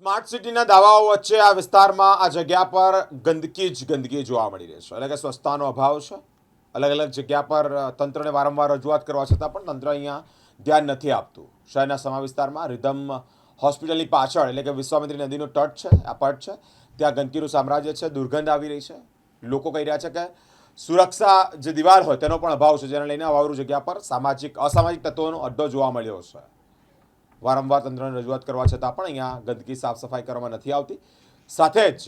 Smart સિટીના દાવાઓ વચ્ચે આ વિસ્તારમાં આ જગ્યા પર ગંદકી જ ગંદકી જોવા મળી રહી છે. એટલે કે સ્વચ્છતાનો અભાવ છે. અલગ અલગ જગ્યા પર તંત્રને વારંવાર રજૂઆત કરવા છતાં પણ તંત્ર અહીંયા ધ્યાન નથી આપતું. શહેરના સમા વિસ્તારમાં રિધમ હોસ્પિટલની પાછળ એટલે કે વિશ્વામિત્રી નદીનો તટ છે, આ પટ છે, ત્યાં ગંદકીનું સામ્રાજ્ય છે. દુર્ગંધ આવી રહી છે. લોકો કહી રહ્યા છે કે સુરક્ષા જે દિવાલ હોય તેનો પણ અભાવ છે, જેને લઈને અવાવરૂ જગ્યા પર અસામાજિક તત્વોનો અડ્ડો જોવા મળ્યો છે. વારંવાર તંત્રને રજૂઆત કરવા છતાં પણ અહીંયા ગંદકી સાફ સફાઈ કરવામાં નથી આવતી. સાથે જ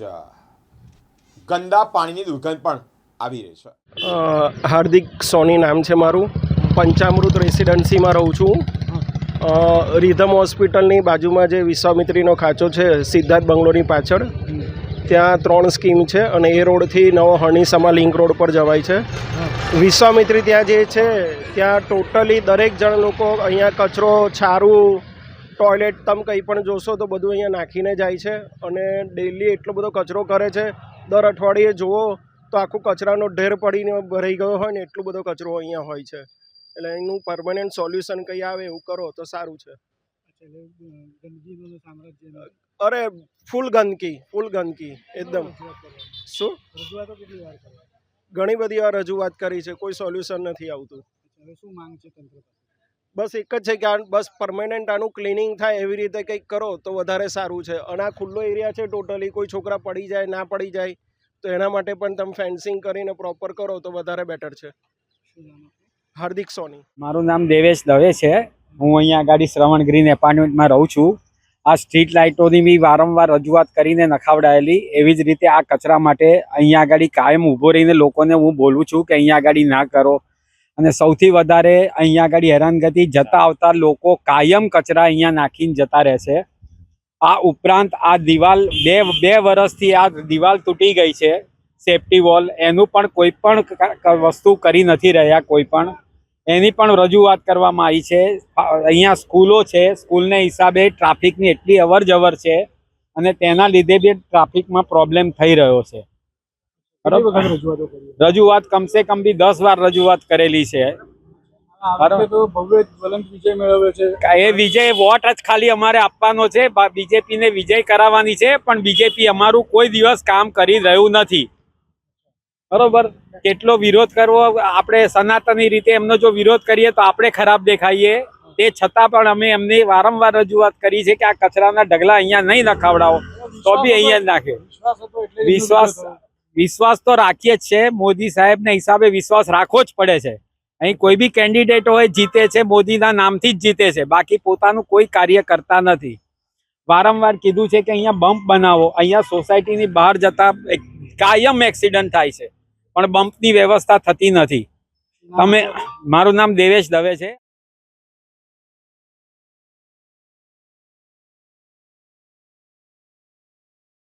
ગંદા પાણીની દુર્ગંધ પણ આવી રહી છે. હાર્દિક સોની નામ છે મારું. પંચામૃત રેસિડેન્સીમાં રહું છું. રિધમ હોસ્પિટલની બાજુમાં જે વિશ્વામિત્રીનો ખાંચો છે, સિદ્ધાર્થ બંગલોની પાછળ, ત્યાં 3 સ્કીમ છે અને એ રોડથી નવો હણીસમા લિંક રોડ પર જવાય છે. વિશ્વામિત્રી ત્યાં જે છે ત્યાં ટોટલી દરેક જણ લોકો અહીંયા કચરો, છારું, ટોયલેટ તમે કંઈ પણ જોશો તો બધું અહીંયા નાખીને જાય છે અને ડેલી એટલો બધો કચરો કરે છે. દર અઠવાડિયે જુઓ તો આખું કચરાનો ઢેર પડીને ભરાઈ ગયો હોય ને એટલો બધો કચરો અહીંયા હોય છે. એટલે એનું પરમનન્ટ સોલ્યુશન કંઈ આવે એવું કરો તો સારું છે. અરે ફૂલ ગંદકી એકદમ. શું ઘણી બધી વાર રજૂઆત કરી છે, કોઈ સોલ્યુશન નથી આવતું. બસ એક જ છે કે બસ પરમેનન્ટ આનું ક્લિનિંગ થાય એવી રીતે કંઈક કરો તો વધારે સારું છે. અને આ ખુલ્લો એરિયા છે, ટોટલી કોઈ છોકરા પડી જાય ના પડી જાય તો એના માટે પણ તમે ફેન્સિંગ કરીને પ્રોપર કરો તો વધારે બેટર છે. હાર્દિક સોની. મારું નામ દેવેશ દવે છે. હું અહીંયા આગળ શ્રવણ ગ્રીન એપાર્ટમેન્ટમાં રહું છું. આ સ્ટ્રીટ લાઇટોની બી વારંવાર રજૂઆત કરીને નખાવડાયેલી. એવી જ રીતે આ કચરા માટે અહીંયા આગળ કાયમ ઊભો રહીને લોકોને હું બોલું છું કે અહીંયા આગળ ના કરો. અને સૌથી વધારે અહીંયા આગળ હેરાનગતિ જતા આવતા લોકો કાયમ કચરા અહીંયા નાખીને જતા રહેશે. આ ઉપરાંત આ દિવાલ બે વર્ષથી આ દિવાલ તૂટી ગઈ છે, સેફ્ટી વોલ, એનું પણ કોઈ પણ વસ્તુ કરી નથી રહ્યા. કોઈ પણ એની પણ રજૂઆત કરવામાં આવી છે. અહીંયા સ્કૂલો છે, સ્કૂલને હિસાબે ટ્રાફિકની એટલી અવર જવર છે અને તેના લીધે બી ટ્રાફિકમાં પ્રોબ્લેમ થઈ રહ્યો છે. રજૂઆત કમસે કમ બી 10 વાર રજૂઆત કરેલી છે. એ વિજય વોટ જ ખાલી અમારે આપવાનો છે. બીજેપી ને વિજય કરાવવાની છે, પણ બીજેપી અમારું કોઈ દિવસ કામ કરી રહ્યું નથી. બરોબર, કેટલો વિરોધ કરવો, આપણે સનાતની રીતે એમનો જો વિરોધ કરીએ તો આપણે ખરાબ દેખાઈએ. તે છતાં પણ અમે એમને વારંવાર રજૂઆત કરી છે કે આ કચરાના ઢગલા અહીંયા નહીં નખાવડાવો, તો બી અહીંયા જ નાખે. વિશ્વાસ તો રાખીએ જ છે. મોદી સાહેબના હિસાબે વિશ્વાસ રાખવો જ પડે છે. અહીં કોઈ બી કેન્ડિડેટ હોય જીતે છે મોદીના નામથી જ જીતે છે, બાકી પોતાનું કોઈ કાર્ય કરતા નથી. વારંવાર કીધું છે કે અહીંયા બમ્પ બનાવો. અહીંયા સોસાયટીની બહાર જતા કાયમ એક્સિડન્ટ થાય છે, પણ બમ્પની વ્યવસ્થા થતી નથી. મારું નામ દેવેશ દવે છે.